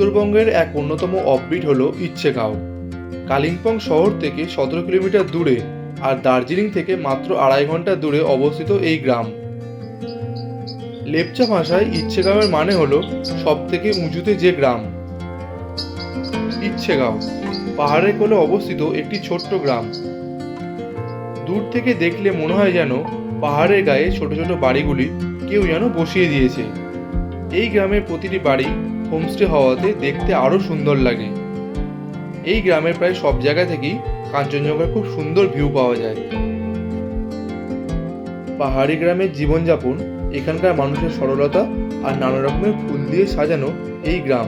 উত্তরবঙ্গের এক অন্যতম অফবিট হলো ইচ্ছেগাঁও। কালিম্পং শহর থেকে 17 কিলোমিটার দূরে আর দার্জিলিং থেকে মাত্র 2.5 ঘন্টা দূরে অবস্থিত এই গ্রাম। লেপচা ভাষায় ইচ্ছেগাঁওয়ের মানে হলো সব থেকে উঁচুতে যে গ্রাম। ইচ্ছেগাঁও পাহাড়ের কোলে অবস্থিত একটি ছোট্ট গ্রাম। দূর থেকে দেখলে মনে হয় যেন পাহাড়ের গায়ে ছোট ছোট বাড়িগুলি কেউ যেন বসিয়ে দিয়েছে। এই গ্রামের প্রতিটি বাড়ি হোমস্টে হওয়াতে দেখতে আরও সুন্দর লাগে। এই গ্রামের প্রায় সব জায়গা থেকেই কাঞ্চনজঙ্ঘার খুব সুন্দর ভিউ পাওয়া যায়। পাহাড়ি গ্রামের জীবনযাপন, এখানকার মানুষের সরলতা আর নানা রকমের ফুল দিয়ে সাজানো এই গ্রাম,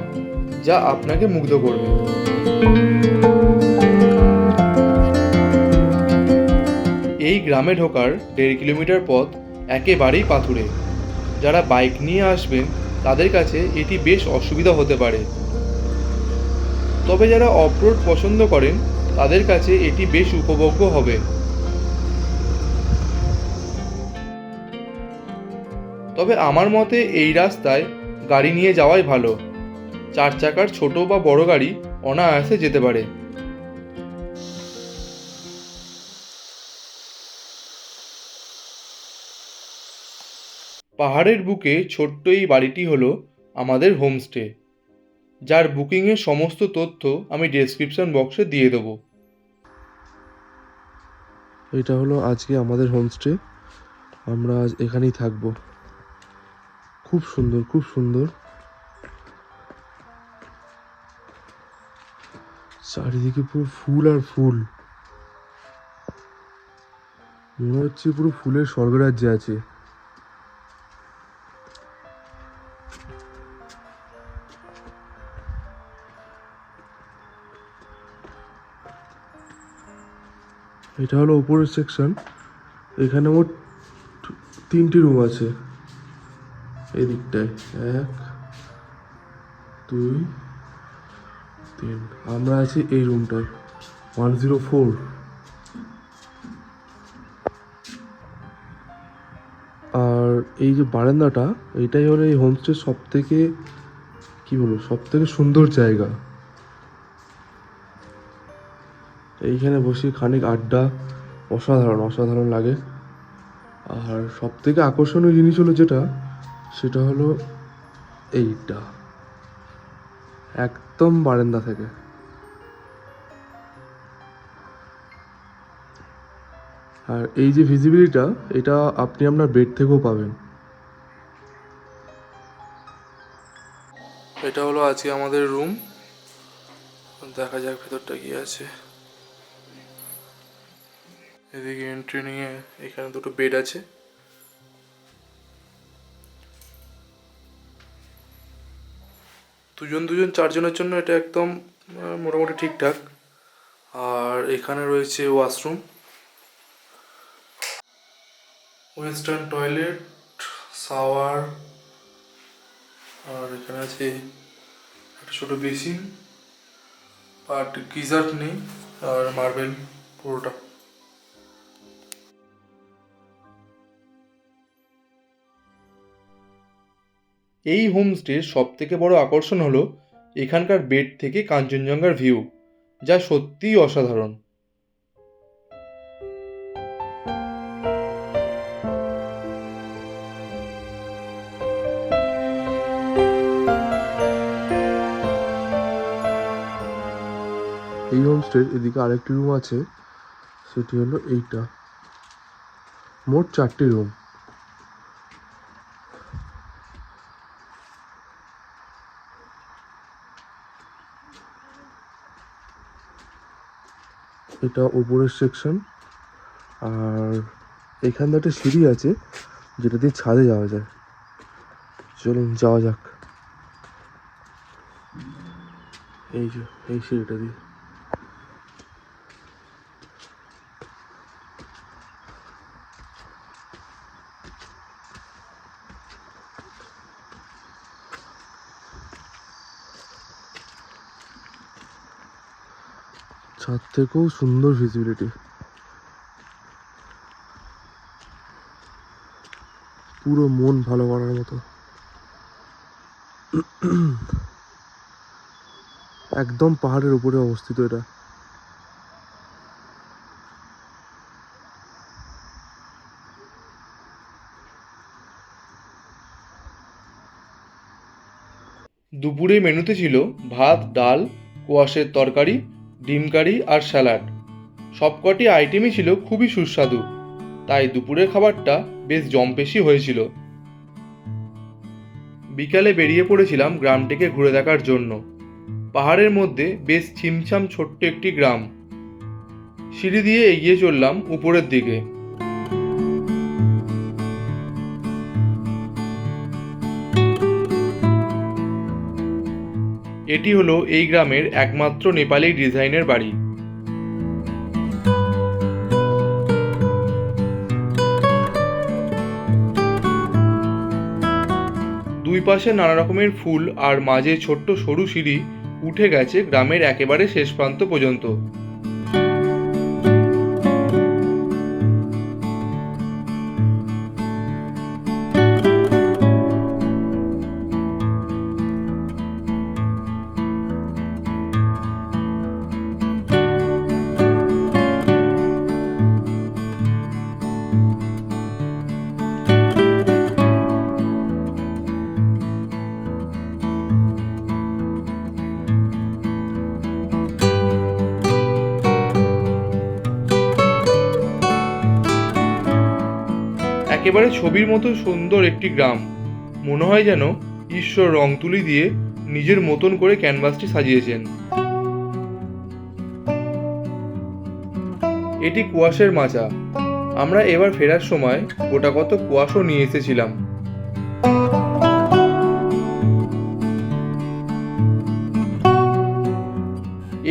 যা আপনাকে মুগ্ধ করবে। এই গ্রামে ঢোকার 1.5 কিলোমিটার পথ একেবারেই পাথুরে। যারা বাইক নিয়ে আসবেন তাদের কাছে এটি বেশ অসুবিধা হতে পারে, তবে যারা অফরোড পছন্দ করেন তাদের কাছে এটি বেশ উপভোগ্য হবে। তবে আমার মতে এই রাস্তায় গাড়ি নিয়ে যাওয়াই ভালো। 4 চাকার ছোট বা বড় গাড়ি অনায়াসে যেতে পারে। পাহাড়ের বুকে ছোট্ট এই বাড়িটি হলো আমাদের হোমস্টে, যার বুকিংয়ের সমস্ত তথ্য আমি ডেসক্রিপশন বক্সে দিয়ে দেবো। এটা হলো আজকে আমাদের হোমস্টে। আমরা আজ এখানেই থাকবো। খুব সুন্দর, খুব সুন্দর। চারিদিকে পুরো ফুল আর ফুল। মনে হচ্ছে পুরো ফুলের স্বর্গরাজ্যে আছে। এটা হলো উপরের সেকশন। এখানে মোট 3টি রুম আছে। এদিকটায় 1 2 3। আমরা আছি এই রুমটায় 104। আর এই যে বারান্দাটা, এটাই হলো এই হোমস্টের সব থেকে, কি বলবো, সব থেকে সুন্দর জায়গা। এইখানে বসে খানিক আড্ডা অসাধারণ অসাধারণ লাগে। আর সব থেকে আকর্ষণীয় জিনিস হলো যেটা, সেটা হলো এইটা, একদম বারান্দা থেকে। আর এই যে ভিজিবিলিটিটা, এটা আপনি আপনার বেড থেকেও পাবেন। এটা হলো আজকে আমাদের রুম। দেখা যাক ভেতরটা কি আছে। এদিকে এন্ট্রি নিয়ে এখানে 2টো বেড আছে। দুজন দুজন 4জনের জন্য এটা একদম মোটামুটি ঠিকঠাক। আর এখানে রয়েছে ওয়াশরুম, ওয়েস্টার্ন টয়লেট, শাওয়ার, আর এখানে আছে একটা ছোটো বেসিন, বাট গিজার নেই, আর মার্বেল পুরোটা। এই হোমস্টের সবথেকে বড় আকর্ষণ হলো এখানকার বেড থেকে কাঞ্চনজঙ্ঘার ভিউ, যা সত্যিই অসাধারণ। এই হোমস্টের এদিকে আরেকটি রুম আছে, সেটি হলো এইটা। মোট 4টি রুম। এটা উপরের সেকশন। আর এখানে একটা সিঁড়ি আছে যেটা দিয়ে ছাদে যাওয়া যায়। চলুন যাওয়া যাক। এই যে এই সিঁড়িটা দিয়ে। ছাদ থেকেও সুন্দর ভিজিবিলিটি, পুরো মন ভালো করার মতো। একদম পাহাড়ের উপরে অবস্থিত এটা। দুপুরে মেনুতে ছিল ভাত, ডাল, কোয়াশের তরকারি, ডিম কারি আর স্যালাড। সবকটি আইটেমই ছিল খুবই সুস্বাদু, তাই দুপুরের খাবারটা বেশ জমপেশি হয়েছিল। বিকালে বেরিয়ে পড়েছিলাম গ্রামটিকে ঘুরে দেখার জন্য। পাহাড়ের মধ্যে বেশ ছিমছাম ছোট্ট একটি গ্রাম। সিঁড়ি দিয়ে এগিয়ে চললাম উপরের দিকে। এটি হলো এই গ্রামের একমাত্র নেপালি ডিজাইনের বাড়ি। দুই পাশে নানা রকমের ফুল আর মাঝে ছোট্ট সরু সিঁড়ি উঠে গেছে গ্রামের একেবারে শেষ প্রান্ত পর্যন্ত। একেবারে ছবির মতো সুন্দর একটি গ্রাম। মনে হয় যেন ঈশ্বর রং তুলি দিয়ে নিজের মতন করে ক্যানভাসটি সাজিয়েছেন। এটি কুয়াশের মাচা। আমরা এবার ফেরার সময় গোটা কত কুয়াশও নিয়ে এসেছিলাম।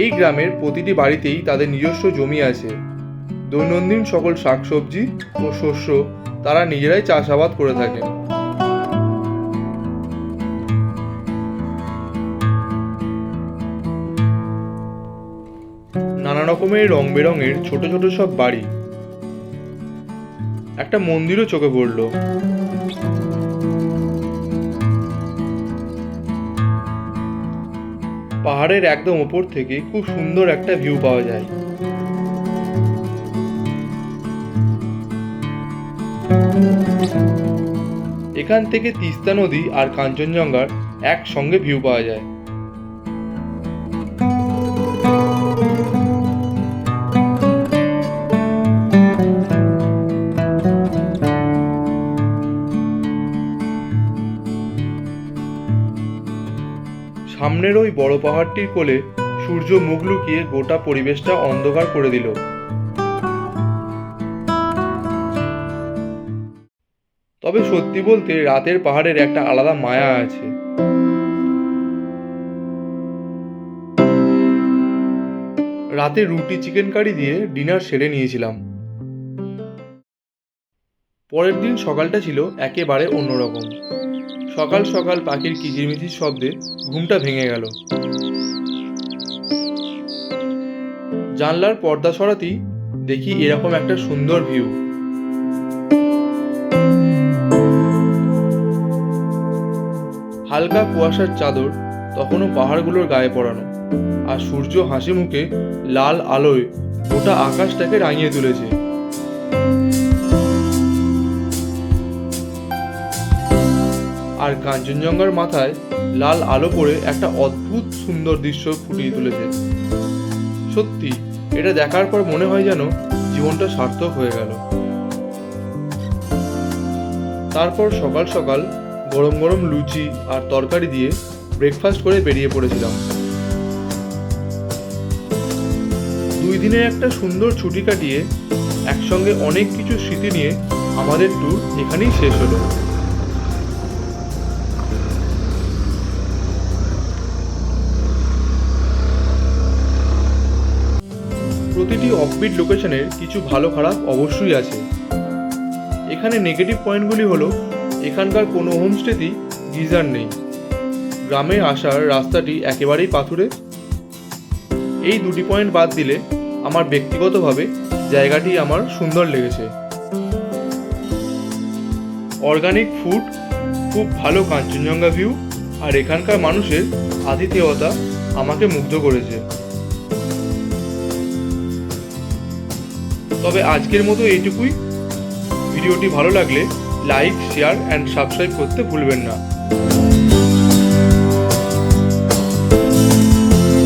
এই গ্রামের প্রতিটি বাড়িতেই তাদের নিজস্ব জমি আছে। দৈনন্দিন সকল শাকসবজি ও শস্য তারা নিজেরাই চাষাবাদ করে থাকেন। নানা রকমের রং বেরঙের ছোট ছোট সব বাড়ি। একটা মন্দিরও চোখে পড়ল। পাহাড়ের একদম ওপর থেকে খুব সুন্দর একটা ভিউ পাওয়া যায়। এখান থেকে তিস্তা নদী আর কাঞ্চনজঙ্ঘার একসঙ্গে ভিউ পাওয়া যায়। সামনের ওই বড় পাহাড়টির কোলে সূর্য মুখ লুকিয়ে গোটা পরিবেশটা অন্ধকার করে দিল। তবে সত্যি বলতে রাতের পাহাড়ের একটা আলাদা মায়া আছে। রাতে রুটি চিকেন কারি দিয়ে ডিনার সেরে নিয়েছিলাম। পরের দিন সকালটা ছিল একেবারে অন্যরকম। সকাল সকাল পাখির কিচিরমিচির শব্দে ঘুমটা ভেঙে গেল। জানলার পর্দা সরাতেই দেখি এরকম একটা সুন্দর ভিউ। হালকা কুয়াশার চাদর তখনও পাহাড়গুলোর গায়ে পড়ানো, আর সূর্য হাসি মুখে লাল আলোয় গোটা আকাশটাকে রাঙিয়ে তুলেছে। আর কাঞ্চনজঙ্ঘার মাথায় লাল আলো পড়ে একটা অদ্ভুত সুন্দর দৃশ্য ফুটিয়ে তুলেছে। সত্যি এটা দেখার পর মনে হয় যেন জীবনটা সার্থক হয়ে গেল। তারপর সকাল সকাল গরম গরম লুচি আর তরকারি দিয়ে ব্রেকফাস্ট করে বেরিয়ে পড়েছিলাম। 2 দিনের একটা সুন্দর ছুটি কাটিয়ে একসঙ্গে অনেক কিছু স্মৃতি নিয়ে আমাদের ট্যুর এখানেই শেষ হলো। প্রতিটি অফবিট লোকেশনের কিছু ভালো খারাপ অবশ্যই আছে। এখানে নেগেটিভ পয়েন্টগুলি হলো এখানকার কোনো হোমস্টেতেই গিজার নেই। গ্রামে আসার রাস্তাটি একেবারেই পাথুরে। এই 2টি পয়েন্ট বাদ দিলে আমার ব্যক্তিগতভাবে জায়গাটি আমার সুন্দর লেগেছে। অর্গানিক ফুড, খুব ভালো কাঞ্চনজঙ্ঘা ভিউ, আর এখানকার মানুষের আতিথেয়তা আমাকে মুগ্ধ করেছে। তবে আজকের মতো এইটুকুই। ভিডিওটি ভালো লাগলে লাইক, শেয়ার অ্যান্ড সাবস্ক্রাইব করতে ভুলবেন না।